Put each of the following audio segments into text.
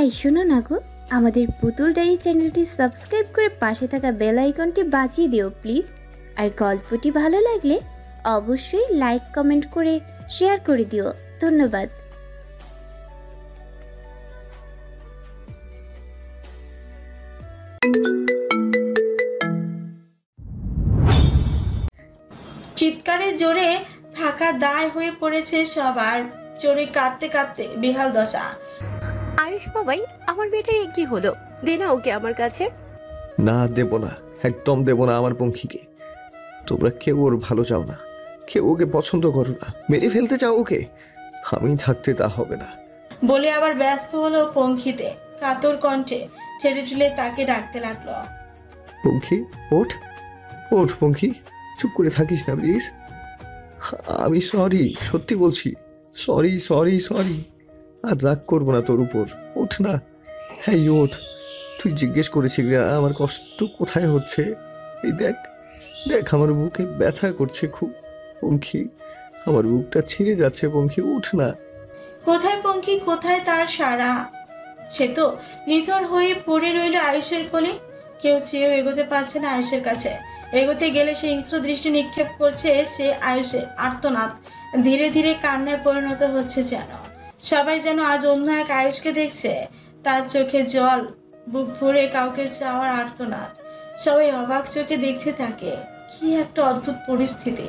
এই শোনো না গো, আমাদের পুতুল ডায়েরি চ্যানেলটি সাবস্ক্রাইব করে পাশে থাকা বেল আইকনটি বাজিয়ে দিও প্লিজ। আর গল্পটি ভালো লাগলে অবশ্যই লাইক কমেন্ট করে শেয়ার করে দিও। ধন্যবাদ। চিৎকারে জোরে থাকা দায় হয়ে পড়েছে সবার। চোরে কাঁদতে কাঁদতে বেহাল দশা। আয়ুষ বাবাই, আমার বেটার কি হলো? দে না ওকে আমার কাছে। না, দেব না, একদম দেব না আমার পঙ্খিকে। তোমরা কেউ ওর ভালো চাও না, কেউ ওকে পছন্দ করো না, মেরে ফেলতে চাও ওকে। আমি থাকতে তা হবে না বলে আবার ব্যস্ত হলো পঙ্খিতে। কাতর কণ্ঠে ঠেলে ঠেলে তাকে ডাকতে লাগলো। পঙ্খি, ওঠ ওঠ পঙ্খি, চুপ করে থাকিস না প্লিজ। আমি সরি, সত্যি বলছি, সরি সরি সরি। আর রাগ করবো না তোর উপর। ওঠ না, হ্যাঁ ওঠ। তুই জিজ্ঞেস করেছিলি আমার কষ্ট কোথায় হচ্ছে। এই দেখ দেখ, আমার বুকে ব্যথা করছে খুব পঙ্খি, আমার বুকটা ছিঁড়ে যাচ্ছে পঙ্খি, উঠ না। কোথায় পঙ্খি, কোথায় তার সারা? সে তো নিথর হয়ে পড়ে রইল আয়ুষের কোলে। কেউ চেয়েও এগোতে পারছে না আয়ুষের কাছে। এগোতে গেলে সে হিংস্র দৃষ্টি নিক্ষেপ করছে সে আয়ুষে। আর্তনাদ ধীরে ধীরে কান্নায় পরিণত হচ্ছে যেন। সবাই যেন আজ অন্য এক আয়ুষকে দেখছে। তার চোখে জল, বুক ভরে কাউকে চাওয়ার আর্তনাদ। সবাই অবাক চোখে দেখছে তাকে। কি একটা অদ্ভুত পরিস্থিতি।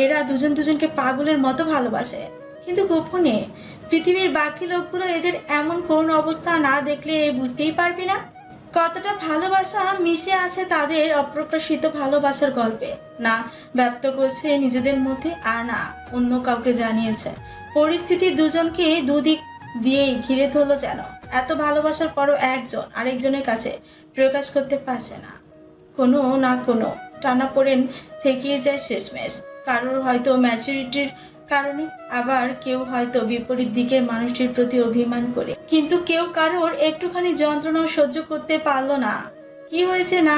এরা দুজন দুজনকে পাগলের মতো ভালোবাসে, কিন্তু গোপনে। পৃথিবীর বাকি লোকগুলো এদের এমন কোন অবস্থা না দেখলে বুঝতেই পারবি না কতটা ভালোবাসা মিশে আছে তাদের অপ্রকাশিত ভালোবাসার গল্পে। না ব্যক্ত করছে নিজেদের মধ্যে, আর না অন্য কাউকে জানিয়েছে। পরিস্থিতি দুজনকে দুদিক দিয়েই ঘিরে ধরলো যেন। এত ভালোবাসার পরও একজন আরেকজনের কাছে প্রকাশ করতে পারছে না। কোনো না কোনো টানাপোড়েন থেকেই যায় শেষমেশ। কারোর হয়তো ম্যাচুরিটির কারণে, আবার কেউ হয়তো বিপরীত দিকের মানুষটির প্রতি অভিমান করে। কিন্তু কেউ কারোর একটুখানি যন্ত্রণা সহ্য করতে পারলো না। কি হয়েছে না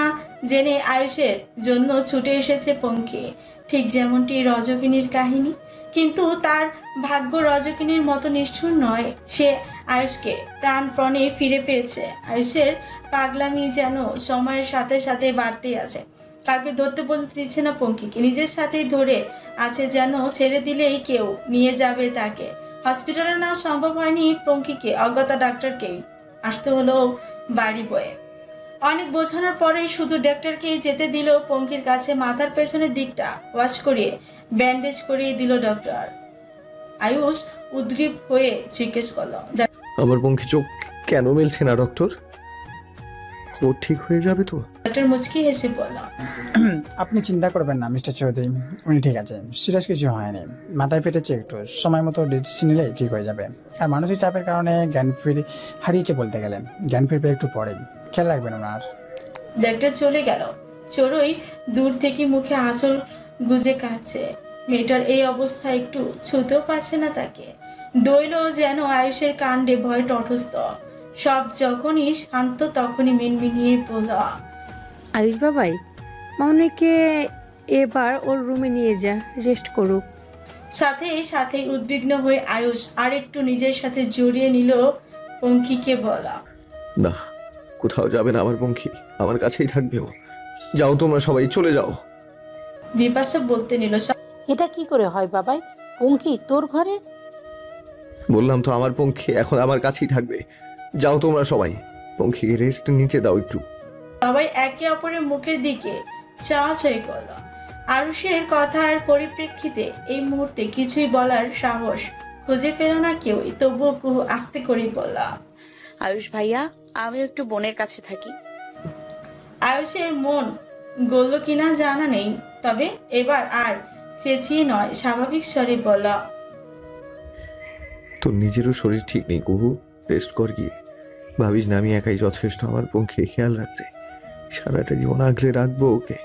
জেনে আয়ুষের জন্য ছুটে এসেছে পঙ্খি, ঠিক যেমনটি রজকিনীর কাহিনী। কিন্তু তার ভাগ্য রজকিনীর মতো নিষ্ঠুর নয়। সে আয়ুষকে প্রাণপণে ফিরে পেয়েছে। আয়ুষের পাগলামি যেন সময়ের সাথে সাথে বাড়তেই আছে। কাউকে ধরতে বলতে দিচ্ছে না পঙ্খিকে, নিজের সাথেই ধরে আছে যেন। ছেড়ে দিলেই কেউ নিয়ে যাবে তাকে। হসপিটালে না সম্ভব হয়নি পঙ্খিকে, অজ্ঞাতা ডাক্তারকেই আসতে হলো বাড়ি বয়ে। অনেক বোঝানোর পরেই শুধু ডাক্তারকেই যেতে দিল পঙ্খির কাছে। মাথার পেছনের দিকটা ওয়াশ করিয়ে ব্যান্ডেজ করিয়ে দিল ডক্টর। আয়ুষ উদ্গ্রীব হয়ে জিজ্ঞেস করলো, আমার পঙ্খি চোখ কেন মেলছে না ডক্টর? ও ঠিক হয়ে যাবে তো? ডাক্তার মুচকি হেসে বলল, আপনি চিন্তা করবেন না মিস্টার চৌধুরী, উনি ঠিক আছে, সিরিয়াস কিছু হয়নি, মাথায় ফেটেছে একটু, সময় মতো ডিসিশন নিলে ঠিক হয়ে যাবে। আর মানসিক চাপের কারণে জ্ঞান হারিয়েছে বলতে গেলে, জ্ঞান ফিরবে একটু পরেই, খেয়াল রাখবেন ওনার। ডাক্তার চলে গেল। চড়ুই দূর থেকে মুখে আঁচল গুজে কাঁদছে। মেয়েটার এই অবস্থা একটু ছুতেও পারছে না তাকে। দইল যেন আয়ুষের কাণ্ডে ভয় তটস্থ। সব যখনই শান্ত তখনই মিনমিনিয়ে বলল, আয়ুষ বাবাই, মামনিকে এবার ওর রুমে নিয়ে যা, রেস্ট করুক। সাথে সাথে উদ্বিগ্ন হয়ে আয়ুষ আর একটু নিজের সাথে জড়িয়ে নিল পঙ্খিকে। বলা, না, কোথাও যাবে না আমার পঙ্খি, আমার কাছেই থাকবে ও। যাও তোমরা সবাই, চলে যাও। বিপাশা বলতে নিল, এটা কি করে হয় বাবাই? পঙ্খি তোর ঘরে? বললাম তো আমার পঙ্খি এখন আমার কাছেই থাকবে। যাও তোমরা সবাই, পঙ্খিকে রেস্ট নিতে দাও একটু। সবাই একে অপরের মুখের দিকে চাওয়াচাই করল। আরুষের কথার পরিপ্রেক্ষিতে এই মুহূর্তে কিছুই বলার সাহস খুঁজে পেল না কেউই। তবুও কুহু আস্তে করেই বলল, আয়ুষ ভাইয়া, আমিও একটু বোনের কাছে থাকি। আয়ুষের মন গলল কিনা জানা নেই, তবে এবার আর চেঁচিয়ে নয়, স্বাভাবিক স্বরে বলল, তোর নিজেরও শরীর ঠিক নেই কুহু, রেস্ট কর গিয়ে। ভাবিস না আমি একাই যথেষ্ট আমার পঙ্খে খেয়াল রাখতে? সারাটা জীবন আগলে রাখবো ওকে,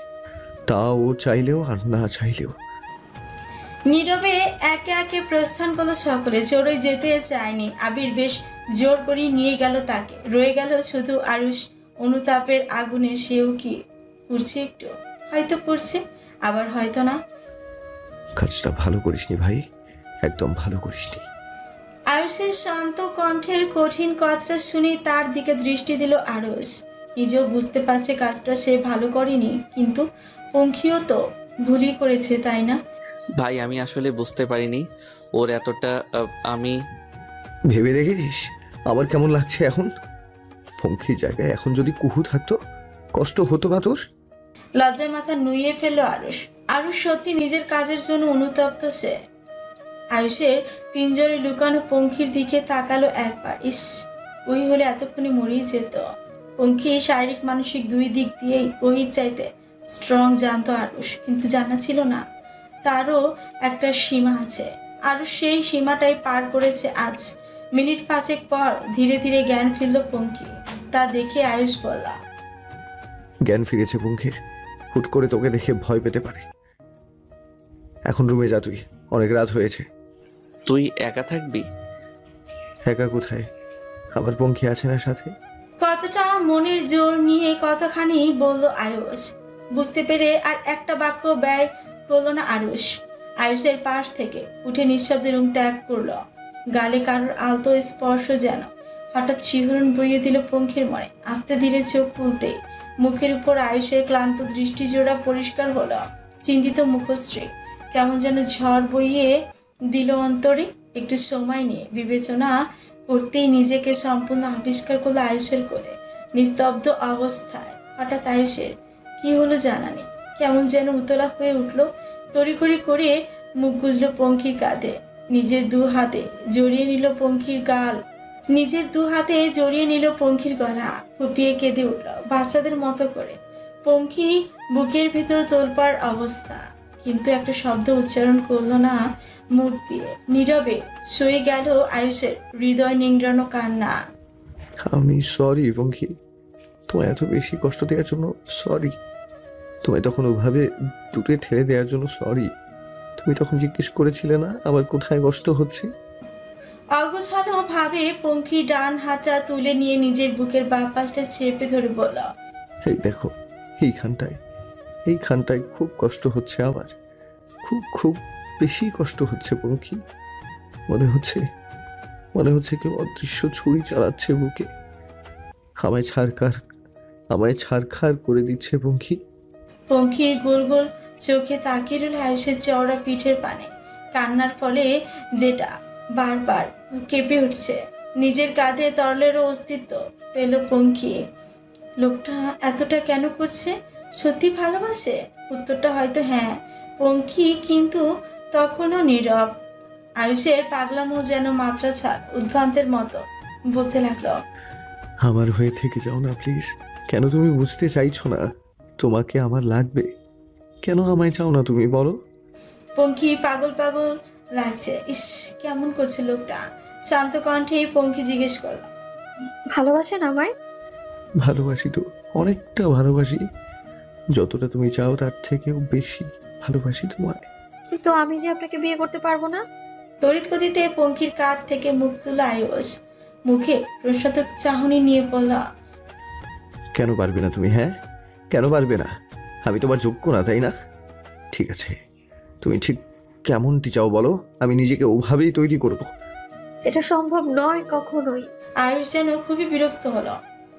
তাও ও চাইলেও আর না চাইলেও। নীরবে একে একে প্রস্থান করলো সকলে। চড়ুই যেতে চায়নি, আবির বেশ জোর করে নিয়ে গেল তাকে। রয়ে গেল শুধু আরুষ। অনুতাপের আগুনে সেও কি পুড়ছে একটু? হয়তো পুড়ছে, আবার হয়তো না। কাজটা ভালো করিসনি ভাই, একদম ভালো করিসনি। আয়ুষের শান্ত কণ্ঠের কঠিন কথাটা শুনে তার দিকে দৃষ্টি দিল আরুষ। নিজেও বুঝতে পারছে কাজটা সে ভালো করেনি, কিন্তু পঙ্খিও তো ভুলই করেছে, তাই না? ভাই আমি আসলে বুঝতে পারিনি ওর এতটা আমি ভেবে দেখেছিস আমার কেমন লাগছে এখন? পঙ্খির জায়গায় এখন যদি কুহু থাকতো, কষ্ট হতো না তোর? লজ্জায় মাথা নুইয়ে ফেলল আরুষ। আরুষ সত্যি নিজের কাজের জন্য অনুতপ্ত সে। আয়ুষের পিঞ্জরে লুকানো পঙ্খির দিকে তাকালো একবার। ইস, ওই হলে এতক্ষণে মরেই যেত। পঙ্খি শারীরিক মানসিক দুই দিক দিয়েই ওহির চাইতে স্ট্রং জানতো আরুষ, কিন্তু জানা ছিল না তারও একটা সীমা আছে। আরুষ সেই সীমাটাই পার করেছে আজ। মিনিট 5 পর ধীরে ধীরে জ্ঞান ফিরল পঙ্খি। তা দেখে আয়ুষ বলল, জ্ঞান ফিরেছে পঙ্খির। হুট করে তোকে দেখে ভয় পেতে পারে। এখন রুমে যা তুই, অনেক রাত হয়েছে। তুই একা থাকবি? একা কোথায়, আমার পঙ্খি আছে না সাথে। কতটা মনের জোর নিয়ে কতখানি বলল আয়ুষ। বুঝতে পেরে আর একটা বাক্য ব্যয় করল না আরুষ। আয়ুষের পাশ থেকে উঠে নিঃশব্দে রুম ত্যাগ করলো। গালে কারোর আলতো স্পর্শ যেন হঠাৎ শিহরণ বইয়ে দিল পঙ্খির মনে। আস্তে ধীরে চোখ খুলতে মুখের উপর আয়ুষের ক্লান্ত দৃষ্টিজোড়া পরিষ্কার হলো। চিন্তিত মুখশ্রী কেমন যেন ঝড় বইয়ে দিল অন্তরে। একটু সময় নিয়ে বিবেচনা করতেই নিজেকে সম্পূর্ণ আবিষ্কার করলো আয়ুষের কোলে। নিস্তব্ধ অবস্থায় হঠাৎ আয়ুষের কি হলো জানা নেই, কেমন যেন উতলা হয়ে উঠলো। তড়িঘড়ি করে মুখ গুজলো পঙ্খির কাঁধে, নিজের দু হাতে জড়িয়ে নিল পঙ্খির গাল, নিজের দু হাতে জড়িয়ে নিল পঙ্খির গলা। ফুপিয়ে কেঁদে উঠল বাচ্চাদের মতো করে। পঙ্খি বুকের ভিতর তোলপাড় অবস্থা, কিন্তু একটা শব্দ উচ্চারণ করলো না মুখ দিয়ে। নীরবে সয়ে গেল আয়ুষের হৃদয় নিংড়ানো কান্না। আমি সরি পঙ্খি, তোমায় এত বেশি কষ্ট দেওয়ার জন্য সরি। তোমায় তখন ওভাবে দূরে ঠেলে দেওয়ার জন্য সরি। তুমি তখন জিজ্ঞেস করেছিলে না আমার কোথায় কষ্ট হচ্ছে। অগোছালো ভাবে পঙ্খি ডান হাতটা তুলে নিয়ে নিজের বুকের বাঁ পাশটা চেপে ধরে বলল, এই দেখো, এইখানটায় খুব কষ্ট হচ্ছে আমার। খুব খুব বেশি কষ্ট হচ্ছে পঙ্খি। মনে হচ্ছে কেউ অদৃশ্য ছুরি চালাচ্ছে বুকে। আমায় ছারখার করে দিচ্ছে পঙ্খি। পঙ্খির গোল গোল চোখে তাকিয়ে রইল আয়ুষের চওড়া পিঠের পানে। কান্নার ফলে যেটা বারবার কেঁপে উঠছে। নিজের কাঁধে তরলেরও অস্তিত্ব পেল পঙ্খি। লোকটা এতটা কেন করছে? সত্যি ভালোবাসে? উত্তরটা হয়তো হ্যাঁ। পঙ্খি কিন্তু তখনও নীরব। আয়ুষের পাগলামো যেন মাত্রা ছাড় উদ্ভ্রান্তের মতো বলতে লাগলো, আমার হয়ে থেকে যাও না প্লিজ। কেন তুমি বুঝতে চাইছো না তোমাকে আমার লাগবে? কেন আমায় চাও না তুমি বলো? পঙ্খি পাগল পাগল লাগছে। ইস, কেমন করছে লোকটা। শান্ত কণ্ঠে পঙ্খি জিজ্ঞেস করল, ভালোবাসেন আমায়? ভালোবাসি তো, অনেকটা ভালোবাসি। যতটা তুমি চাও তার থেকেও বেশি ভালোবাসি তোমায়। কিন্তু আমি যে আপনাকে বিয়ে করতে পারবো না। তড়িৎ গতিতে পঙ্খির কাঁধ থেকে মুখ তুলা আয়ুষ মুখে প্রসাদক চাহনি নিয়ে বলল, কেন পারবে না তুমি? হ্যাঁ, কেন পারবে না? আমি তোমার যোগ্য না, তাই না? ঠিক আছে, তুমি ঠিক কেমনটি চাও বলো, আমি নিজেকে ওভাবেই তৈরি করব। এটা সম্ভব নয় কখনোই। আয়ুষ যেন খুবই বিরক্ত হলো,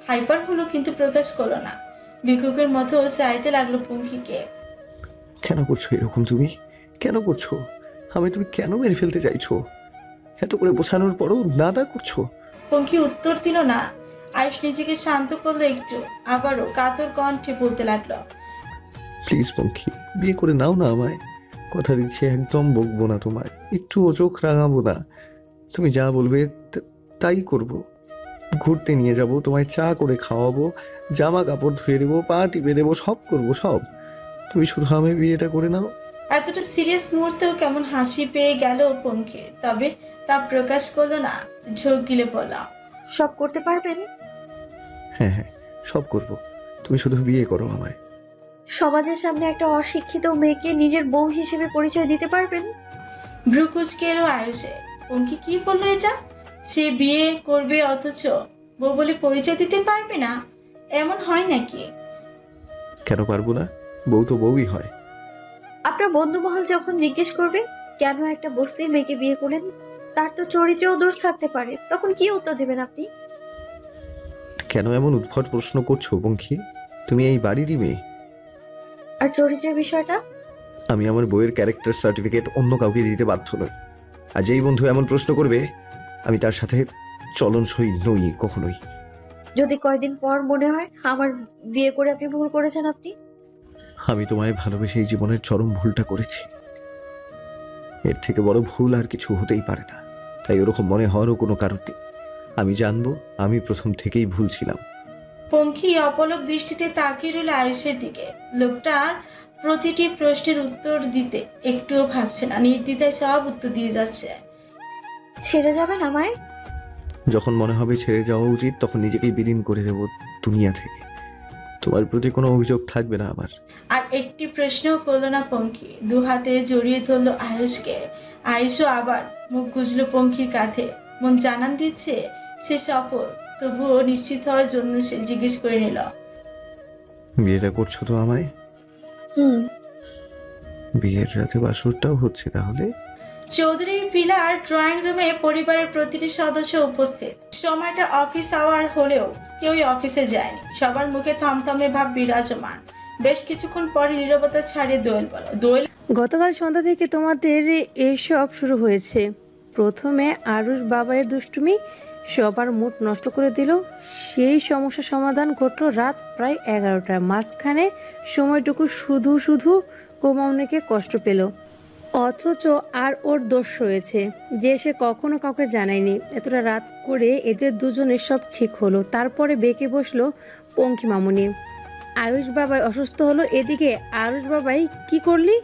হাইপার হলো, কিন্তু প্রকাশ করলো না। ভিক্ষুকের মতো চাইতে লাগলো পঙ্খিকে। কেন করছো এরকম তুমি? কেন করছো? তুমি কেন মেরে ফেলতে চাইছো? এত করে বোঝানোর পরও নাদা করছো। পঙ্খি উত্তর দিল না। আয়ুষ নিজেকে শান্ত করলো একটু, আবারও কাতর কণ্ঠে বলতে লাগলো, প্লিজ পঙ্খি, বিয়ে করে নাও না আমায়। কথা দিচ্ছি একদম বকবো না তোমায়, একটুও চোখ রাঙাবো না। তুমি যা বলবে তাই করব। ঘুরতে নিয়ে যাব, তোমায় চা করে খাওয়াবো, জামা কাপড় ধুয়ে দেবো, পা টিপে দেবো, সব করবো সব। তুমি শুধু আমায় বিয়েটা করে নাও। এতটা সিরিয়াস মুহূর্তেও কেমন হাসি পেয়ে গেল পঙ্খির, তবে তা প্রকাশ করলো না। ঝোঁক গিলে বলা, সব করতে পারবেন? হ্যাঁ হ্যাঁ, সব করব, তুমি শুধু বিয়ে করো আমায়। সমাজের সামনে একটা অশিক্ষিত মেয়েকে নিজের বউ হিসেবে পরিচয় দিতে পারবেন? ভ্রু কুঁচকে এলো আয়ুষে। পঙ্খি কি বললো এটা? সে বিয়ে করবে অথচ বউ বলে পরিচয় দিতে পারবে না? এমন হয় নাকি? কেন পারবো না? বউ তো বউই হয়। আপনার বন্ধু মহল যখন জিজ্ঞেস করবে কেন একটা বস্তির মেয়েকে বিয়ে করলেন, তার তো চরিত্রেও দোষ থাকতে পারে, তখন কি উত্তর দেবেন আপনি? কেন এমন উদ্ভট প্রশ্ন করছো পঙ্খী? তুমি এই বাড়িরই মেয়ে। আর চরিত্রের বিষয়টা? আমি আমার বইয়ের ক্যারেক্টার সার্টিফিকেট অন্য কাউকে দিতে বাধ্য নই। আর যেই বন্ধু এমন প্রশ্ন করবে আমি তার সাথে চলনসই নই কখনোই। যদি কয়দিন পর মনে হয় আমার বিয়ে করে আপনি ভুল করেছেন, আপনি? আমি তোমায় ভালোবেসে এই জীবনের চরম ভুলটা করেছি। এর থেকে বড় ভুল আর কিছু হতেই পারে না, তাই ওরকম মনে হওয়ারও কোনো কারণ নেই। আমি জানবো আমি প্রথম থেকেই ভুল ছিলাম। পঙ্খী অপলক দৃষ্টিতে তাকিয়ে রইল আয়ুষের দিকে। লোকটার প্রতিটি প্রশ্নের উত্তর দিতে একটুও ভাবছে না, নির্দ্বিধায় সব উত্তর দিয়ে যাচ্ছে। ছেড়ে যাবেন আমায়? যখন মনে হবে ছেড়ে যাওয়া উচিত তখন নিজেকেই বিলীন করে দেব দুনিয়া থেকে। তোমার প্রতি কোনো অভিযোগ থাকবে না আমার। আর একটি প্রশ্নও করলো না পঙ্খী। দু হাতে জড়িয়ে ধরলো আয়ুষকে। আয়ুষও আবার মুখ গুজলো পঙ্খীর কাঁধে। মন জানান দিচ্ছে সে সফল, তবুও নিশ্চিত হওয়ার জন্য সে জিজ্ঞেস করে নিল, বিয়েটা করছো তো আমায়? বিয়ের রাতে বাসরটাও হচ্ছে তাহলে? চৌধুরী ভিলার ড্রয়িং রুমে পরিবারের প্রতিটি সদস্য উপস্থিত। সময়টা অফিস আওয়ার হলেও কেউই অফিসে যায়নি। সবার মুখে থমথমে ভাব বিরাজমান। বেশ কিছুক্ষণ পরে নীরবতা ছাড়িয়ে দোয়েল বলল, দোয়েল, গতকাল সন্ধ্যা থেকে তোমাদের এসব শুরু হয়েছে। প্রথমে আরুষ বাবাইয়ের দুষ্টুমি সবার মুড নষ্ট করে দিল। সেই সমস্যার সমাধান ঘটল রাত প্রায় 11টায়। মাঝখানে সময়টুকু শুধু শুধু কোমাউনিকে কষ্ট পেল, অথচ আর ওর দোষ রয়েছে যে সে কখনো কাউকে জানায়নি। এতটা রাত করে এদের দুজনের সব ঠিক হলো, তারপরে বেঁকে বসলো পঙ্খী মামুনি। আয়ুষ বাবাই অসুস্থ হলো, এদিকে আরুষ বাবাই কি করলি?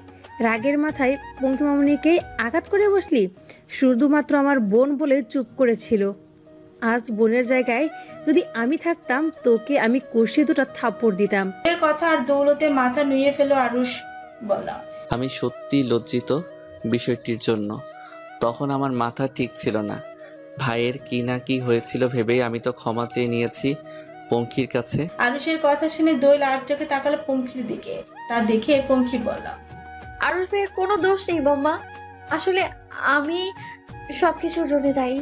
রাগের মাথায় পঙ্খী মামুনিকে আঘাত করে বসলি। শুধুমাত্র আমার বোন বলে চুপ করেছিল। আজ বোনের জায়গায় যদি আমি থাকতাম তোকে আমি কষিয়ে দুটো থাপ্পড় দিতাম। এর কথা আর দৌলতে মাথা নুয়ে ফেলো আরুষ বলল, আমি সত্যি লজ্জিত বিষয়টির জন্য। তখন আমার মাথা ঠিক ছিল না। ভাইয়ের কি না কি হয়েছিল ভেবেই আমি তো ক্ষমা চেয়ে নিয়েছি পঙ্খির কাছে। আরুষের কথা শুনে দোয়েল আর চোখে তাকালো পঙ্খির দিকে। তা দেখে পঙ্খী বলল, আরুষ ভাইয়ের কোনো দোষ নেই বম্মা, আসলে আমি সবকিছুর জন্য দায়ী।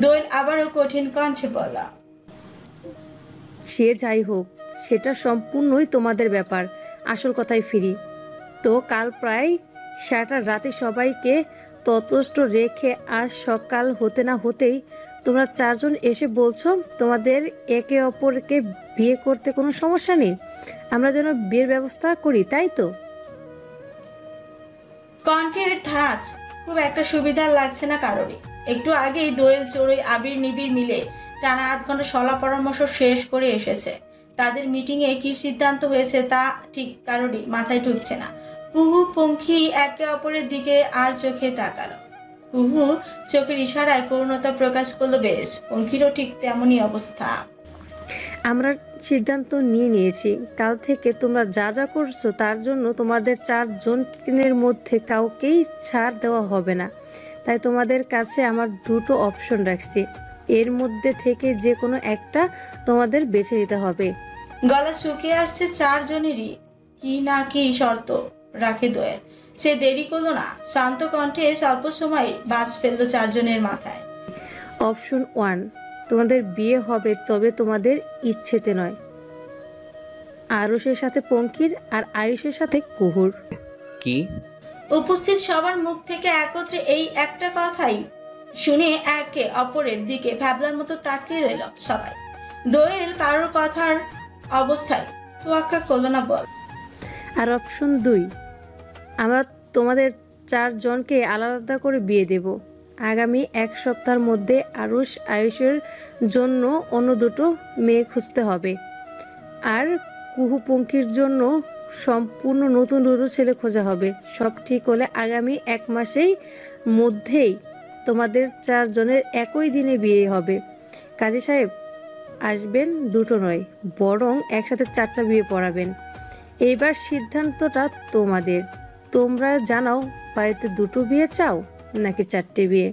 দোয়েল আবারও কঠিন কণ্ঠে বলল, সে যাই হোক সেটা সম্পূর্ণই তোমাদের ব্যাপার। আসল কথায় ফিরি তো, কাল প্রায় 7টা রাতে সবাইকে ততষ্ট রেখে আজ সকাল হতে না হতেই তোমরা 4 জন এসে বলছো তোমাদের একে অপরকে বিয়ে করতে কোনো সমস্যা নেই, আমরা যেন বিয়ের ব্যবস্থা করি, তাই তো? কণ্ঠের ধাঁচ খুব একটা সুবিধার লাগছে না কারোরই। একটু আগেই দোয়েল চড়ুই আবির নিবিড় মিলে টানা 8 ঘন্টা সলা পরামর্শ শেষ করে এসেছে। তাদের মিটিংয়ে কি সিদ্ধান্ত হয়েছে তা ঠিক কারোরই মাথায় ঢুকছে না। কুহু পঙ্খী একে অপরের দিকে আর চোখে তাকালো। কুহু চোখের ইশারায় করুণতা প্রকাশ করলো। বেশ, পঙ্খীরও ঠিক তেমনই অবস্থা। আমরা সিদ্ধান্ত নিয়েছি, কাল থেকে তোমরা যা যা করছো তার জন্য তোমাদের 4 জনের মধ্যে কাউকেই ছাড় দেওয়া হবে না। তাই তোমাদের কাছে আমার 2টো অপশন রাখছি, এর মধ্যে থেকে যে কোনো একটা তোমাদের বেছে নিতে হবে। গলা শুকিয়ে আসছে 4 জনেরই। কি না কি শর্ত রাখে দোয়েল। সে দেরি করলো না, শান্ত কণ্ঠে স্বল্প সময় বাজ ফেললো 4 জনের মাথায়। অপশন 1, তোমাদের বিয়ে হবে তবে তোমাদের ইচ্ছেতে নয়। আরুষের সাথে পঙ্খির আর আয়ুষের সাথে কুহুর। কি? উপস্থিত সবার মুখ থেকে একত্রে এই একটা কথাই শুনে একে অপরের দিকে ভাবলার মতো তাকিয়ে রইল সবাই। দোয়েল কারোর কথার অবস্থায় তোয়াক্কা করলো না বল। আর অপশন 2, আমরা তোমাদের 4 জনকে আলাদা করে বিয়ে দেব। আগামী 1 সপ্তাহের মধ্যে আরুষ আয়ুষের জন্য অন্য 2টো মেয়ে খুঁজতে হবে, আর কুহু পঙ্খির জন্য সম্পূর্ণ নতুন 2টো ছেলে খোঁজা হবে। সব ঠিক হলে আগামী 1 মাসেই মধ্যেই তোমাদের 4 জনের একই দিনে বিয়ে হবে। কাজী সাহেব আসবেন, 2টো নয় বরং একসাথে 4টা বিয়ে পড়াবেন। এইবার সিদ্ধান্তটা তোমাদের। তোমরা জানাও বাড়িতে 2টো বিয়ে চাও নাকি 4টে বিয়ে।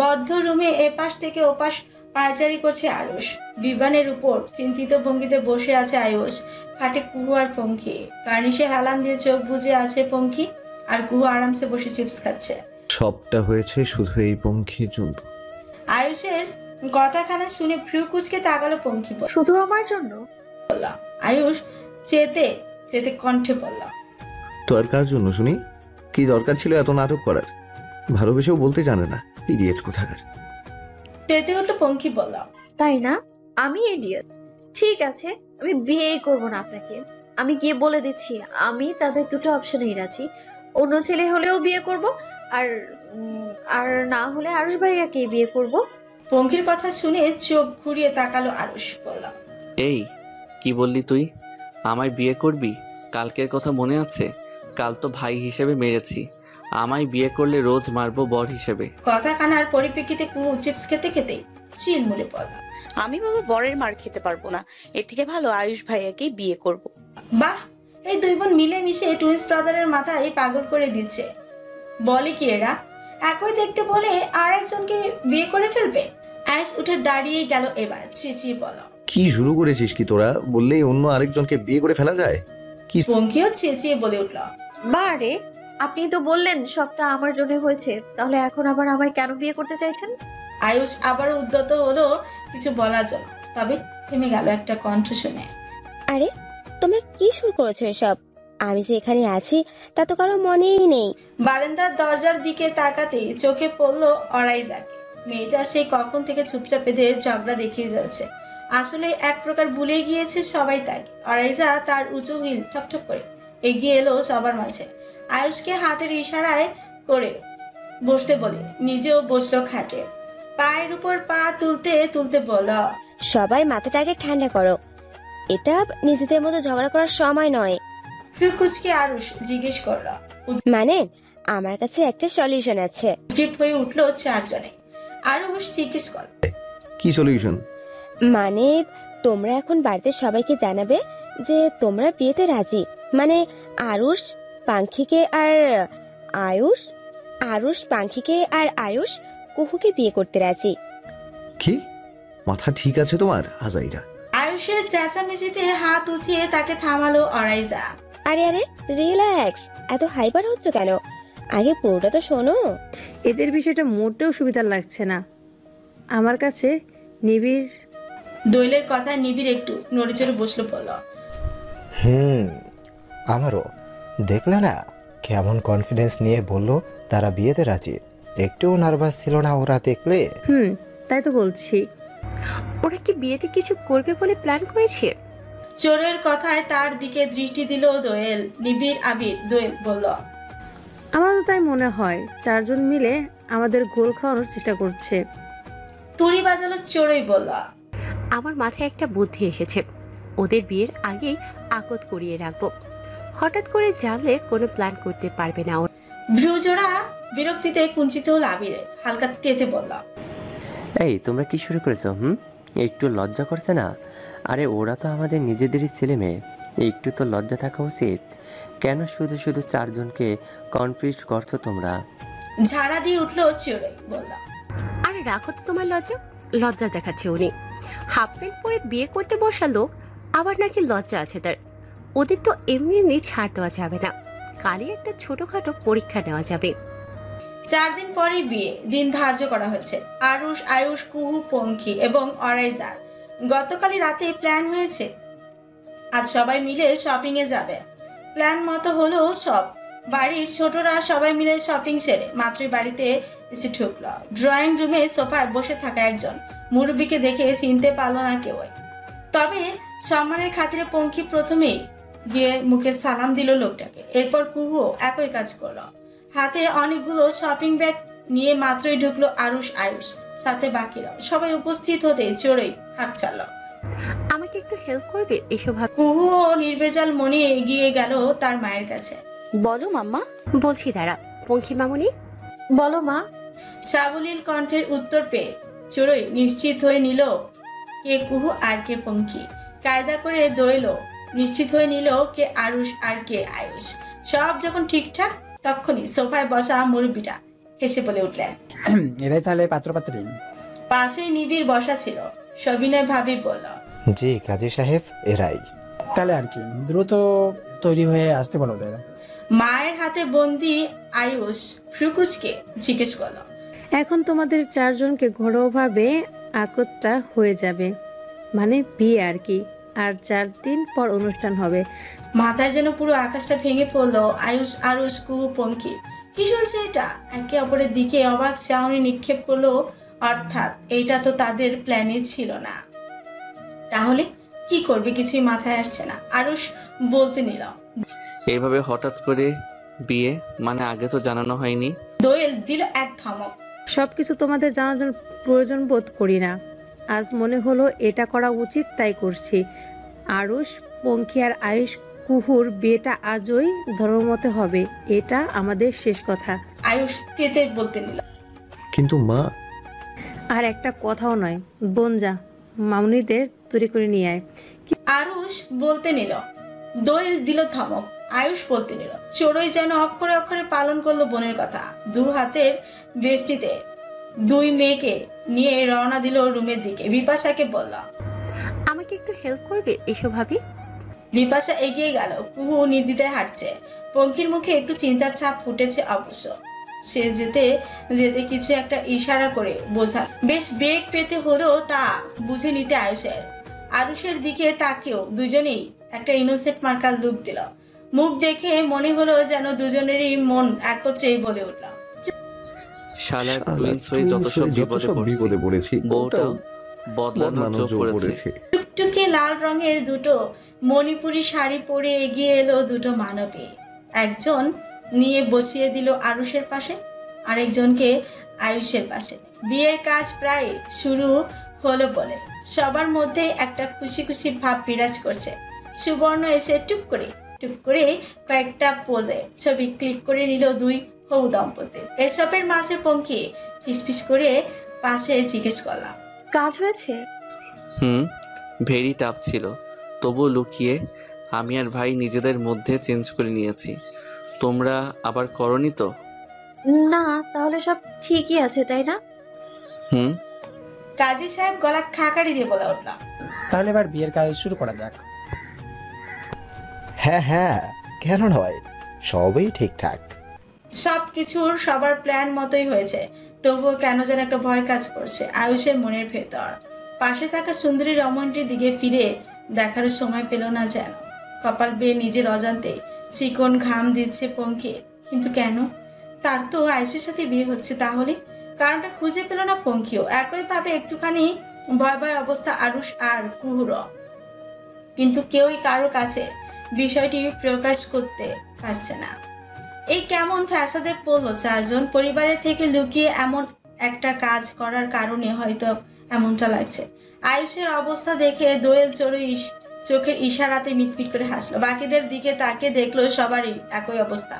বদ্ধ রুমে এপাশ থেকে ওপাশ পায়চারি করছে আয়ুষ। ডিভানের উপর চিন্তিত ভঙ্গিতে বসে আছে আয়ুষ। খাটে কুহু আর পঙ্খী। কার্নিশে হেলান দিয়ে চোখ বুজে আছে পঙ্খী, আর কুহু আরামসে বসে চিপস খাচ্ছে। সবটা হয়েছে শুধু এই পঙ্খির জন্য। আয়ুষের কথাখানা শুনে ভ্রু কুচকে তাকালো পঙ্খী। শুধু আমার জন্য? আয়ুষ চেতে চেতে কণ্ঠে বলল, তোর কার জন্য শুনি? কি দরকার ছিল এত নাটক করার? ভালোবেসেও বলতে জানে না, ইডিয়েট কোথাকার। চেতে উঠলো পঙ্খী বলল, তাই না? আমি ইডিয়েট? ঠিক আছে, আমি বিয়েই করব না আপনাকে। আমি গিয়ে বলে দিচ্ছি, আমি তাদের দুটো অপশনেই রাজি। অন্য ছেলে হলেও বিয়ে করব, আর আর না হলে আরুষ ভাইয়াকেই বিয়ে করব। পঙ্খির কথা শুনে চোখ ঘুরিয়ে তাকালো আরুষ। বলল, এই কি বললি তুই? আমায় বিয়ে করবি? কালকের কথা মনে আছে? কাল তো ভাই হিসেবে মেরেছি, আমায় বিয়ে করলে রোজ মারবো বর হিসেবে। কথা কানার পরিপ্রেক্ষিতে কুহু চিপস খেতে খেতে চিলমুলে পড়ল, আমি বাবা বরের মার খেতে পারবো না, এর থেকে ভালো আয়ুষ ভাইয়াকেই বিয়ে করব। বাহ, এই দুই বোন মিলে মিশে টুইন্স ব্রাদারের মাথায় পাগল করে দিচ্ছে। বলে কি এরা একই দেখতে বলে আর একজনকে বিয়ে করে ফেলবে? আয়ুষ উঠে দাঁড়িয়ে গেল। এবার চিচিয়ে বলো, কি শুরু করেছিস কি তোরা? বললেই অন্য আরেকজনকে বিয়ে করে ফেলা যায়? কি? পঙ্খিও চেঁচিয়ে বলে উঠল, বারে, আপনি তো বললেন সবটা আমার জন্য হয়েছে, তাহলে এখন আবার আমায় কেন বিয়ে করতে চাইছেন? আয়ুষ আবার উদ্যত হলো কিছু বলার জন্য, তবে থেমে গেল একটা কণ্ঠ শুনে। আরে তোমরা কি শুরু করেছো এসব? আমি যে এখানে আছি তা তো কারো মনেই নেই। বারান্দার দরজার দিকে তাকাতেই চোখে পড়লো অরাইজাকে। মেয়েটা সেই কখন থেকে চুপচাপ বেঁধে ঝগড়া দেখিয়ে যাচ্ছে। আসলে এক প্রকার ভুলে গিয়েছে সবাই তাকে। অরাইজা তার উঁচু হিল ঠকঠক করে এগিয়ে এলো সবার মাঝে। আয়ুষকে হাতের ইশারায় করে বসতে বলে নিজেও বসলো খাটে। পায়ের উপর পা তুলতে তুলতে বলল, সবাই মাথাটাকে ঠান্ডা করো, এটা নিজেদের মধ্যে ঝগড়া করার সময় নয়। ফিকুচকে আরুষ জিজ্ঞেস করল, মানে আমার কাছে একটা সলিউশন আছে। স্ক্রিপ্ট হয়ে উঠলো চারজনে। আরুষ জিজ্ঞেস করল, কি সলিউশন? মানে তোমরা এখন বাড়িতে সবাইকে জানাবে যে তোমরা বিয়েতে রাজি। মানে আরুষ পাঙ্খিকে আর আয়ুষ কুহুকে বিয়ে করতে রাজি। কি মাথা ঠিক আছে তোমার আজাইরা? আয়ুষের চেঁচামেচিতে হাত উঁচিয়ে তাকে থামালো অরাইজা। আরে আরে রিল্যাক্স, এত হাইপার হচ্ছ কেন? আগে পুরোটা তো শোনো। এদের বিষয়টা মোটেও সুবিধা লাগছে না আমার কাছে। নিবিড় দোয়েলের কথা নিবিড় একটু নড়েচড়ে বসলো। বলল, আমারও। দেখলে না কেমন কনফিডেন্স নিয়ে বললো তারা বিয়েতে রাজি? একটুও নার্ভাস ছিল না ওরা দেখলে? তাই তো বলছি। ওরা কি বিয়েতে কিছু করবে বলে প্ল্যান করেছে? চোরের কথায় তার দিকে দৃষ্টি দিল দোয়েল। নিবিড় আবির। দোয়েল বলল, আমারও তো তাই মনে হয়, চারজন মিলে আমাদের গোল খাওয়ানোর চেষ্টা করছে। তুড়ি বাজালো চোরই। বলল, আমার মাথায় একটা বুদ্ধি এসেছে, ওদের বিয়ের আগেই আকত করিয়ে রাখবো। হঠাৎ করে জানলে কোনো প্ল্যান করতে পারবে না। ভ্রুজোড়া বিরক্তিতে কুঞ্চিত হল আবিরের। হালকা তেতে বলল, এই তোমরা কি শুরু করেছো? একটু লজ্জা করছে না? আরে ওরা তো আমাদের নিজেদেরই ছেলে মেয়ে, একটু তো লজ্জা থাকা উচিত। কেন শুধু শুধু চারজনকে কনফিউজ করছো তোমরা? ঝাড়া দিয়ে উঠলো চোরই। বলল, আরে রাখো তো তোমার লজ্জা দেখাচ্ছে উনি। হাফ প্যান্ট পরে বিয়ে করতে বসালো, আবার নাকি লজ্জা আছে তার। ওদের তো এমনি এমনি ছাড় দেওয়া যাবে না, কালই একটা ছোটখাটো পরীক্ষা নেওয়া যাবে। 4 দিন পরে বিয়ে দিন ধার্য করা হয়েছে। আরুষ, আয়ুষ, কুহু, পঙ্খী এবং অরাইজার গতকালই রাতে প্ল্যান হয়েছে আজ সবাই মিলে শপিং এ যাবে। প্ল্যান মতো হলো সব। বাড়ির ছোটরা সবাই মিলে শপিং সেরে মাত্রই বাড়িতে এসে ঢুকলো। ড্রয়িং রুমে সোফায় বসে থাকা একজন মুরব্বীকে দেখে চিনতে পারলো না কেউই। তবে সম্মানের খাতিরে পঙ্খী প্রথমেই গিয়ে মুখে সালাম দিল লোকটাকে। এরপর কুহু একই কাজ করলো। হাতে অনেকগুলো শপিং ব্যাগ নিয়ে মাত্রই ঢুকলো আরুষ, আয়ুষ, সাথে বাকিরা। সবাই উপস্থিত হতে চোরই হাঁপ ছাড়ল। আমাকে একটু হেল্প করবে এসব? কুহু ও নির্বেজাল মনে এগিয়ে গেল তার মায়ের কাছে। বলো মাম্মা। বলছি দাঁড়া। পঙ্খী মামুনি। বলো মা। সাবলীল কণ্ঠের উত্তর পেয়ে চোরই নিশ্চিত হয়ে নিল কে কুহু আর কে পঙ্খী। কায়দা করে দইল নিশ্চিত হয়ে নিল কে আরুষ আর কে আয়ুষ। সব যখন ঠিকঠাক তখনই সোফায় বসা মুরব্বিটা হেসে বলে উঠলেন, এরাই তাহলে পাত্রপাত্রী? পাশেই নিবিড় বসা ছিল। সবিনয় ভাবি বলল, জি কাজী সাহেব, এরাই। তাহলে আর কি, দ্রুত তৈরি হয়ে আসতে বলো ওদের। মায়ের হাতে বন্দি আয়ুষ ফ্রুকুচকে জিজ্ঞেস করলো, এখন তোমাদের চারজনকে ঘরোয়াভাবে আকটটা হয়ে যাবে, মানে বিয়ে আর কি। আর 4 দিন পর অনুষ্ঠান হবে। মাথায় যেন পুরো আকাশটা ভেঙে পড়লো আয়ুষ, আরুষ, কুহু, পঙ্কি। কি শুনছে এটা? একে অপরের দিকে অবাক চাউনি নিক্ষেপ করলো। অর্থাৎ এইটা তো তাদের প্ল্যানে ছিল না। তাহলে কি করবে কিছুই মাথায় আসছে না। আরুষ বলতে নিল, এইভাবে হঠাৎ করে বিয়ে, মানে আগে তো জানানো হয়নি। দোয়েল দিল এক ধমক, সবকিছু তোমাদের জানার জন্য প্রয়োজন বোধ করি না। আজ মনে হলো এটা করা উচিত, তাই করছি। আরুষ, পঙ্খী আর আয়ুষ, কুহুর বিয়েটা আজই ধর্মমতে হবে, এটা আমাদের শেষ কথা। আয়ুষ তেতে বলতে নিল, কিন্তু মা। আর একটা কথাও নয়, বোন যা মামুনিদের তৈরি করে নিয়ে আয়। আরুষ বলতে নিল। দোয়েল দিল ধমক। আয়ুষ বলতে নিল। চোরই যেন অক্ষরে অক্ষরে পালন করলো বোনের কথা। 2 হাতের বেষ্টিতে 2 মেয়েকে নিয়ে রওনা দিল রুমের দিকে। বিপাশাকে বলল, আমাকে একটু হেল্প করবে এসো ভাবি? বিপাশা এগিয়ে গেল। কুহু নির্দ্বিধায় হাঁটছে। পঙ্খির মুখে একটু চিন্তার ছাপ ফুটেছে অবশ্য। সে যেতে যেতে কিছু একটা ইশারা করে বোঝা। বেশ বেগ পেতে হলেও তা বুঝে নিতে আয়ুষের। আরুষের দিকে তাকেও দুজনেই একটা ইনোসেন্ট মার্কার লুক দিল। মুখ দেখে মনে হলো যেন দুজনেরই মন একত্রেই বলে উঠল, শালার টুইনস হয়ে যত সব বিপদে পড়েছি, বউটাও বদলানোর জোর করেছে। টুকটুকে লাল রঙের 2 মণিপুরি শাড়ি পরে এগিয়ে এলো 2 মানবী। একজন নিয়ে বসিয়ে দিল আরুষের পাশে, আরেকজনকে আয়ুষের পাশে। বিয়ের কাজ প্রায় শুরু হলো বলে সবার মধ্যে একটা খুশি খুশি ভাব বিরাজ করছে। সুবর্ণ এসে টুক করে কয়েকটা পোজে ছবি ক্লিক করে নিল 2 হবু দম্পতি। এসবের মাঝে পঙ্কি ফিসফিস করে পাশে জিজ্ঞেস করলাম, কাজ হয়েছে? ভেরি টাফ ছিল, তবুও লুকিয়ে আমি আর ভাই নিজেদের মধ্যে চেঞ্জ করে নিয়েছি। তোমরা আবার করনি তো? না, তাহলে সব ঠিকই আছে তাই না? কাজী সাহেব গলা খাকারি দিয়ে বলে উঠল, তাহলে এবার বিয়ের কাজ শুরু করা যাক। হ্যাঁ, কেন নয়, সবই ঠিকঠাক। সবকিছুর সবার প্ল্যান মতোই হয়েছে, তবুও কেন যেন একটা ভয় কাজ করছে আয়ুষের মনের ভেতর। পাশে থাকা সুন্দরী রমণীর দিকে ফিরে দেখার সময় পেল না যেন। কপাল বেয়ে নিজের অজান্তে চিকন ঘাম দিচ্ছে পঙ্কির। কিন্তু কেন? তার তো আয়ুষের সাথে বিয়ে হচ্ছে, তাহলে কারণটা খুঁজে পেল না পঙ্কিও। একইভাবে একটুখানি ভয় অবস্থা আরুষ আর কুহুর, কিন্তু কেউই কারোর কাছে বিষয়টি প্রকাশ করতে পারছে না। এই কেমন ফ্যাসাদে পড়লো 4 জন। পরিবারের থেকে লুকিয়ে এমন একটা কাজ করার কারণে হয়তো এমনটা লাগছে। আয়ুষের অবস্থা দেখে দোয়েল চোখের ইশারাতে মিটমিট করে হাসলো। বাকিদের দিকে তাকে দেখলো, সবারই একই অবস্থা।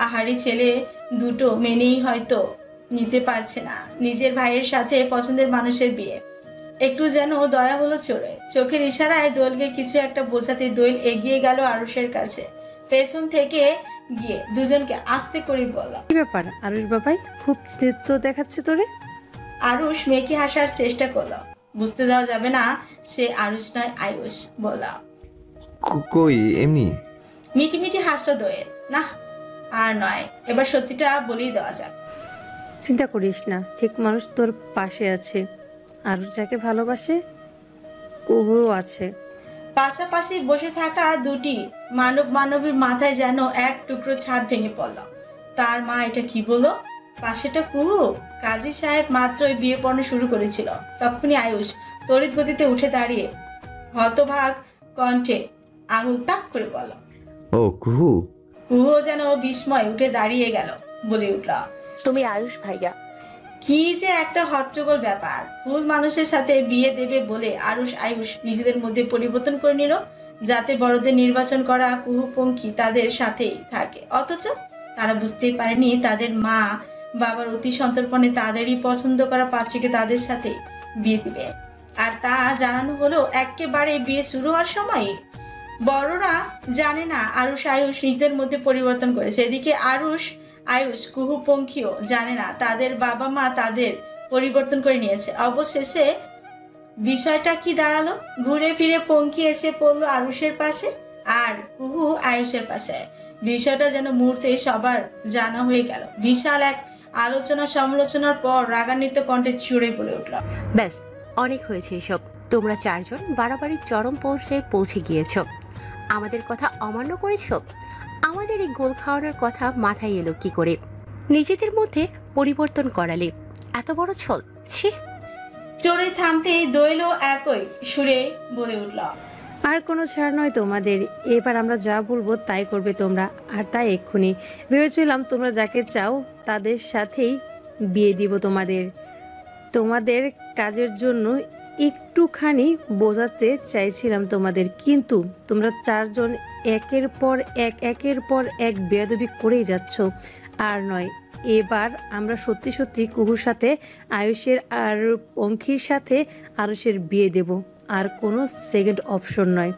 আহারি ছেলে 2 মেনেই হয়তো নিতে পারছে না নিজের ভাইয়ের সাথে পছন্দের মানুষের বিয়ে। একটু যেন দয়া হলো চোরে। চোখের ইশারায় দোয়েলকে কিছু একটা বোঝাতে দোয়েল এগিয়ে গেল আরুষের কাছে। পেছন থেকে গিয়ে দুজনকে আস্তে করে বলল, কি ব্যাপার আরুষ বাবাই, খুব চিন্তিত দেখাচ্ছে তোরে? আরুষ মেকি হাসার চেষ্টা করলো। বুঝতে দেওয়া যাবে না সে আরুষ নয় আয়ুষ। বলল, কই এমনি। মিটিমিটি হাসলো দোয়েল। না আর নয়, এবার সত্যিটা বলেই দেওয়া যাক। চিন্তা করিস না, ঠিক মানুষ তোর পাশে আছে। আরুষ যাকে ভালোবাসে কুহুরও আছে। পাশাপাশি বসে থাকা 2টি মানবীর মাথায় যেন এক টুকরো ছাদ ভেঙে পড়ল। তার মা এটা কি বলল? পাশেটা কুহু। কাজী সাহেব মাত্রই বিয়ে পড়ানো শুরু করেছিল। তখনই আয়ুষ তড়িৎ গতিতে উঠে দাঁড়িয়ে হতভাগ কণ্ঠে আঙুল তাক করে বলল, ও কুহু। কুহু যেন বিস্ময় উঠে দাঁড়িয়ে গেল, বলে উঠল, তুমি আয়ুষ ভাইয়া। কি যে একটা হট্টগোল ব্যাপার। ভুল মানুষের সাথে বিয়ে দেবে বলে আয়ুষ নিজেদের মধ্যে পরিবর্তন করে নিল, যাতে বড়দের নির্বাচন করা কুহু পঙ্খী তাদের সাথেই থাকে। অথচ তারা বুঝতেই পারেনি তাদের মা বাবার অতি সন্তর্পণে তাদেরই পছন্দ করা পাত্রীকে তাদের সাথে বিয়ে দিবে। আর তা জানানো হলো একেবারে বিয়ে শুরু হওয়ার সময়। বড়রা জানে না আয়ুষ নিজেদের মধ্যে পরিবর্তন করেছে। এদিকে আয়ুষ কুহু পঙ্খিও জানে না তাদের বাবা মা তাদের পরিবর্তন করে নিয়েছে। অবশেষে বিষয়টা কি দাঁড়ালো? ঘুরে ফিরে পঙ্খি এসে পড়লো আয়ুষের পাশে আর কুহু আয়ুষের পাশে। বিষয়টা যেন মুহূর্তে সবার জানা হয়ে গেল। বিশাল এক আলোচনা সমালোচনার পর রাগান্বিত কণ্ঠে চড়ে বলে উঠল, ব্যাস, অনেক হয়েছে এসব। তোমরা চারজন বাড়াবাড়ির চরম পৌঁছে গিয়েছ। আমাদের কথা অমান্য করেছ। আমাদের এই গোল খাওয়ানোর কথা মাথায় এলো কি করে? নিজেদের মধ্যে পরিবর্তন করালে এত বড় ছল! ছি! চড়ে থামতেই দোয়েলও একই সুরে বলে উঠল, আর কোনো ছাড় নয় তোমাদের। এবার আমরা যা বলবো তাই করবে তোমরা, আর তাই এক্ষুনি ভেবেছিলাম তোমরা যাকে চাও তাদের সাথেই বিয়ে দিব তোমাদের কাজের জন্য একটুখানি বোঝাতে চাইছিলাম তোমাদের, কিন্তু তোমরা চারজন একের পর এক বেয়াদবি করেই যাচ্ছ। আর নয়, এবার আমরা সত্যি সত্যি কুহুর সাথে আয়ুষের আর পঙ্খির সাথে আরুষের বিয়ে দেব, আর কোনো সেকেন্ড অপশন নয়।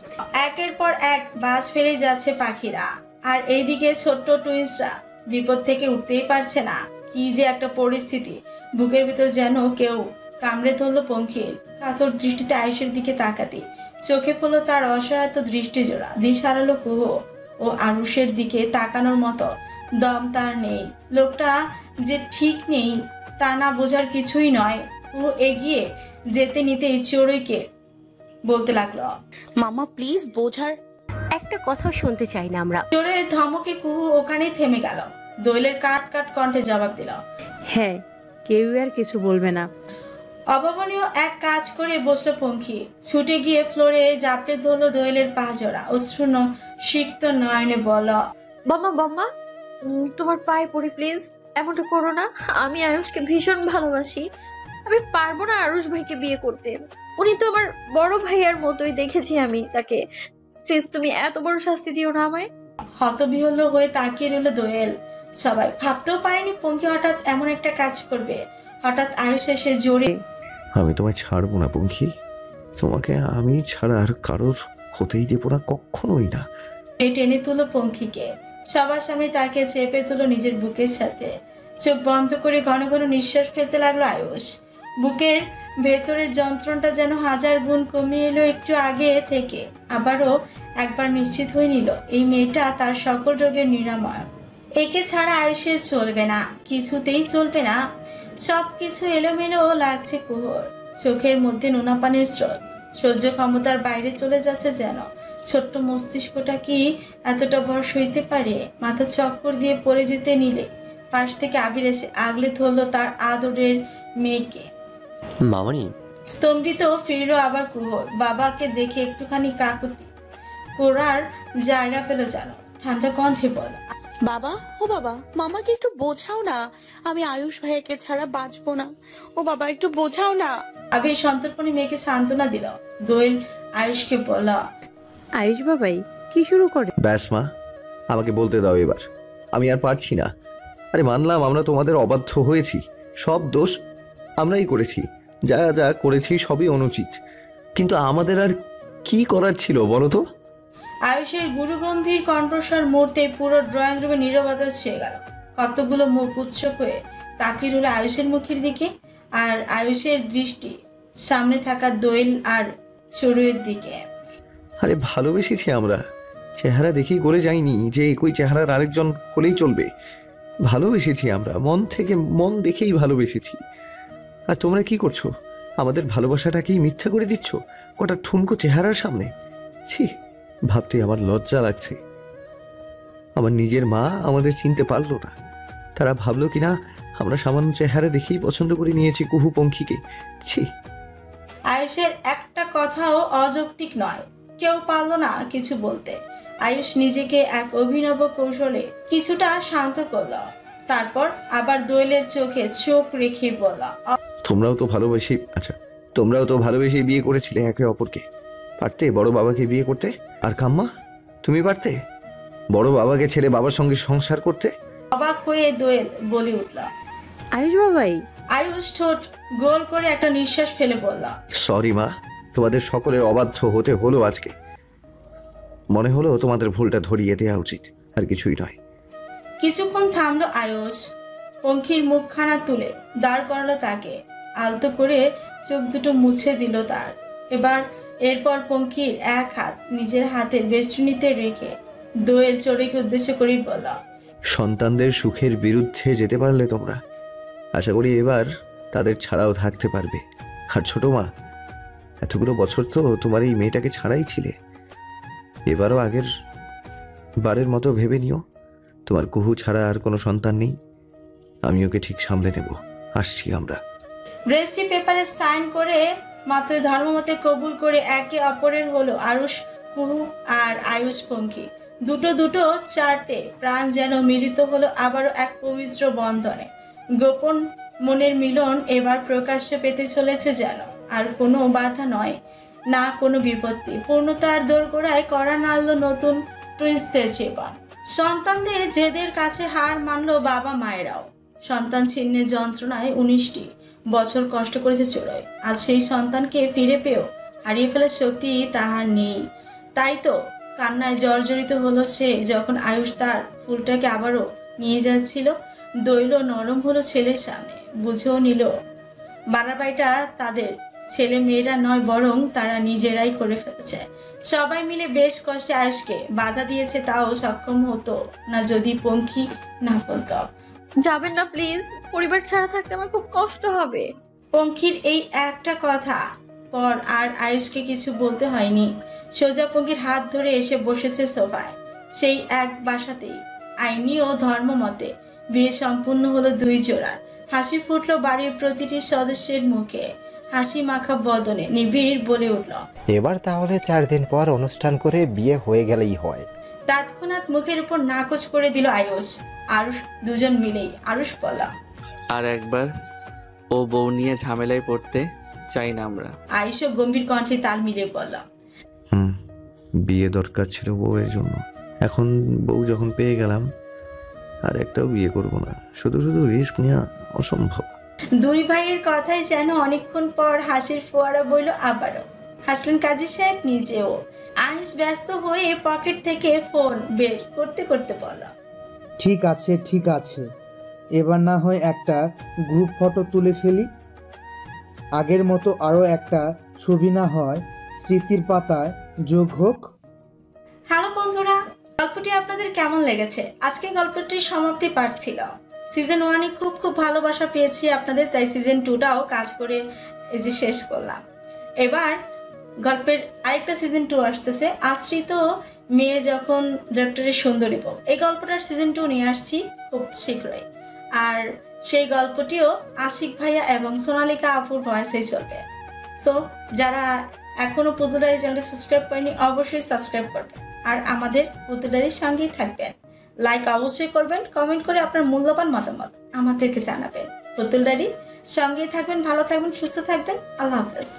একের পর এক বাজ ফেলে যাচ্ছে পাখিরা, আর এইদিকে ছোট্ট টুইন্সরা বিপদ থেকে উঠতেই পারছে না। কি যে একটা পরিস্থিতি! বুকের ভিতর যেন কেউ কামড়ে ধরলো পঙ্খির। কাতর দৃষ্টিতে আয়ুষের দিকে তাকাতে চোখে পড়লো তার অসহায়ত দৃষ্টি জোড়া। দিশ হারালো কুহ ও আরুষের দিকে তাকানোর মতো দম তার নেই। লোকটা যে ঠিক নেই তা না বোঝার কিছুই নয়। কুহ এগিয়ে যেতে নিতেই চড়ুইকে বলতে লাগলো, মামা প্লিজ বোঝার। একটা কথা শুনতে চাই না আমরা। চোরের ধমকে কুহু ওখানেই থেমে গেল। দোয়েলের কাট কাট কণ্ঠে জবাব দিল, হ্যাঁ, কেউ আর কিছু বলবে না। অভাবনীয় এক কাজ করে বসলো পঙ্খী। ছুটে গিয়ে ফ্লোরে জাপড়ে ধরলো দোয়েলের পা জোড়া। অশ্রুন সিক্ত নয়নে বলল, বম্মা তোমার পায়ে পড়ি প্লিজ, এমনটা করো না। আমি আয়ুষকে ভীষণ ভালোবাসি। আমি পারবো না আরুষ ভাইকে বিয়ে করতে। উনি তো আমার বড় ভাইয়ার মতোই দেখেছি আমি তাকে। প্লিজ তুমি এত বড় শাস্তি দিও না আমায়। হতবিহ্বল হয়ে তাকিয়ে রইল দোয়েল। সবাই ভাবতেও পারেনি পঙ্খী হঠাৎ এমন একটা কাজ করবে। হঠাৎ আয়ুষ এসে জোরে, আমি তোমায় ছাড়বো না পঙ্খী, তোমাকে আমি ছাড়া আর কারোর হতেই দেবো না, কখনোই না। টেনে তুলো পঙ্খীকে। সবার সামনে তাকে চেপে তুলো নিজের বুকের সাথে। চোখ বন্ধ করে ঘন ঘন নিঃশ্বাস ফেলতে লাগলো আয়ুষ। বুকের ভেতরের যন্ত্রণাটা যেন হাজার গুণ কমিয়ে এলো একটু আগে থেকে। আবারও একবার নিশ্চিত হয়ে নিল এই মেয়েটা তার সকল রোগের নিরাময়। একে ছাড়া আয়ুষের চলবে না, কিছুতেই চলবে না। সব কিছু এলোমেলো লাগছে কুহর। চোখের মধ্যে নোনা পানির স্রোত সহ্য ক্ষমতার বাইরে চলে যাচ্ছে যেন। ছোট্ট মস্তিষ্কটা কি এতটা ভর সইতে পারে? মাথা চক্কর দিয়ে পড়ে যেতে নিলে পাশ থেকে আবির এসে আগলে ধরলো তার আদরের মেয়েকে। মামনি। স্তম্ভিত ফিরল আবার কুহর। বাবাকে দেখে একটুখানি কাকুতি করার জায়গা পেল যেন। ঠান্ডা কণ্ঠে বল, বাবা, ও বাবা, মামাকে একটু বোঝাও না। আমি আয়ুষ ভাইয়াকে ছাড়া বাঁচবো না। ও বাবা, একটু বোঝাও না। আবির সন্তর্পণে মেয়েকে সান্ত্বনা দিল। দোয়েল আয়ুষকে বলল, আয়ুষ বাবাই কি শুরু করে? ব্যাস মা, আমাকে বলতে দাও এবার। আমি আর পারছি না। আরে মানলাম আমরা তোমাদের অবাধ্য হয়েছি, সব দোষ আমরাই করেছি, যা যা করেছি সবই অনুচিত, কিন্তু আমাদের আর কি করার ছিল বলো তো? আয়ুষের গুরুগম্ভীর কণ্ঠস্বর মুহূর্তে পুরো ড্রয়িং রুমে নীরবতা ছেয়ে গেল। কতগুলো মুখ উৎসুক হয়ে তাকিয়ে রইল আয়ুষের মুখের দিকে, আর আয়ুষের দৃষ্টি সামনে থাকা দোয়েল আর চড়ুইয়ের দিকে। আরে ভালোবেসেছি আমরা, চেহারা দেখেই করে যাইনি যে একই চেহারার আরেকজন হলেই চলবে। ভালোবেসেছি আমরা, মন থেকে মন দেখেই ভালোবেসেছি। আর তোমরা কি করছো? আমাদের ভালোবাসাটাকেই মিথ্যা করে দিচ্ছ কটা ঠুনকো চেহারার সামনে। ছি, ভাবতে আমার লজ্জা লাগছে। আমার নিজের মা আমাদের চিনতে পারলো না। তারা ভাবলো কিনা আমরা সামান্য চেহারা দেখেই পছন্দ করে নিয়েছি কুহু পঙ্খীকে। ছি। আয়ুষের একটা কথাও অযৌক্তিক নয়। কেউ পারল না কিছু বলতে। আয়ুষ নিজেকে এক অভিনব কৌশলে কিছুটা শান্ত করল। তারপর আবার দোয়েলের চোখে চোখ রেখে বলল, তোমরাও তো ভালোবেসে বিয়ে করেছিলে একে অপরকে। পারতে বড় বাবাকে বিয়ে করতে? আর কাম্মা, তুমি পারতে বড় বাবাকে ছেড়ে বাবার সঙ্গে সংসার করতে? অবাক হয়ে দোয়েল বলে উঠল, আয়ুষ বাবাই। আয়ুষ ঠোঁট গোল করে একটা নিঃশ্বাস ফেলে বলল, সরি মা, তোমাদের সকলের অবাধ্য হতে হলো আজকে। মনে হলো তোমাদের ভুলটা ধরিয়ে দেওয়া উচিত, আর কিছুই নয়। কিছুক্ষণ থামলো আয়ুষ। পঙ্খির মুখখানা তুলে দাঁড় করালো তাকে। আলতো করে চোখ দুটো মুছে দিল তার। এরপর পঙ্খির এক হাত নিজের হাতের বেষ্টনীতে রেখে দোয়েল চড়ুইকে উদ্দেশ্য করেই বলল, সন্তানদের সুখের বিরুদ্ধে যেতে পারলে তোমরা, আশা করি এবার তাদের ছাড়াও থাকতে পারবে। আর ছোট মা, এতগুলো বছর তো তোমার এই মেয়েটাকে ছাড়াই ছিলে, এবারও আগের বারের মতো ভেবে নিও তোমার কুহু ছাড়া আর কোনো সন্তান নেই। আমি ওকে ঠিক সামলে নেব। আসছি আমরা। রেজিস্ট্রি পেপারে সাইন করে মাত্র ধর্মমতে কবুল করে একে অপরের হলো আরুষ, কুহু আর আয়ুষ পঙ্খী। দুটো চারটে প্রাণ যেন মিলিত হলো আবারও এক পবিত্র বন্ধনে। গোপন মনের মিলন এবার প্রকাশ্যে পেতে চলেছে যেন। আর কোনো বাধা নয়, না কোনো বিপত্তি। পূর্ণতার দোরগোড়ায় করা নাড়ল নতুন টুইন্সদের জীবন। সন্তানদের জেদের কাছে হার মানল বাবা মায়েরাও। সন্তান ছিন্নের যন্ত্রণায় 19টি বছর কষ্ট করেছে চড়ুই। আজ সেই সন্তানকে ফিরে পেয়েও হারিয়ে ফেলার শক্তি তাহার নেই। তাই তো কান্নায় জর্জরিত হলো সে যখন আয়ুষ তার ফুলটাকে আবারও নিয়ে যাচ্ছিল। দৈল নরম হলো ছেলের সামনে, বুঝেও নিল বাড়াবাড়িটা তাদের ছেলে মেয়েরা নয়, বরং তারা নিজেরাই করে ফেলেছে। সবাই মিলে বেশ কষ্টে আয়ুষকে বাধা দিয়েছে, তাও সক্ষম হতো না যদি পঙ্খী না বলত, যাবেন না প্লিজ, পরিবার ছাড়া থাকতে আমার খুব কষ্ট হবে। পঙ্খির এই একটা কথা পর আর আয়ুষকে কিছু বলতে হয়নি। সোজা পঙ্খির হাত ধরে এসে বসেছে সোফায়। সেই এক বাসাতেই আইনি ও ধর্ম মতে বিয়ে সম্পূর্ণ হলো দুই জোড়ার। হাসি ফুটলো বাড়ির প্রতিটি সদস্যের মুখে, হাসি মাখা বদনে নিবিড় বলে উঠল, এবার তাহলে 4 দিন পর অনুষ্ঠান করে বিয়ে হয়ে গেলেই হয়। তৎক্ষণাৎ মুখের উপর নাকচ করে দিল আয়ুষ আরুষ দুজন মিলেই। আরুষ বলল, আর একবার ও বউ নিয়ে ঝামেলায় পড়তে চাই না আমরা। আয়ুষ গম্ভীর কণ্ঠে তাল মিলিয়ে বলল, বিয়ে দরকার ছিল বউয়ের জন্য, এখন বউ যখন পেয়ে গেলাম আর একটাও বিয়ে করব না। শুধু রিস্ক নেওয়া অসম্ভব। দুই ভাইয়ের কথাই যেন অনেকক্ষণ পর হাসির ফোয়ারা বইল আবারও। হাসলেন কাজী সাহেব নিজেও। আয়ুষ ব্যস্ত হয়ে পকেট থেকে ফোন বের করতে করতে বলল, ঠিক আছে, এবার না হয় একটা গ্রুপ ফটো তুলে ফেলি। আগের মতো আরও একটা ছবি না হয় স্মৃতির পাতায় যোগ হোক। হ্যালো বন্ধুরা, গল্পটি আপনাদের কেমন লেগেছে? আজকে গল্পটির সমাপ্তি পাঠ ছিল। সিজন 1-এ খুব ভালোবাসা পেয়েছি আপনাদের, তাই সিজন 2টাও কাজ করে এই যে শেষ করলাম। এবার গল্পের আরেকটা সিজন 2 আসতেছে, আশ্রিত মেয়ে যখন ডক্টরের সুন্দরী বউ। এই গল্পটার সিজন 2 নিয়ে আসছি খুব শীঘ্রই। আর সেই গল্পটিও আশিক ভাইয়া এবং সোনালিকা আপুর ভয়েসেই চলবে। সো যারা এখনো পুতুল ডায়েরি চ্যানেলটি সাবস্ক্রাইব করেনি অবশ্যই সাবস্ক্রাইব করবেন আর আমাদের পুতুল ডায়েরির সঙ্গেই থাকবেন। লাইক অবশ্যই করবেন, কমেন্ট করে আপনার মূল্যবান মতামত আমাদেরকে জানাবেন। পুতুল ডায়েরির সঙ্গেই থাকবেন, ভালো থাকবেন, সুস্থ থাকবেন। আল্লাহ হাফেজ।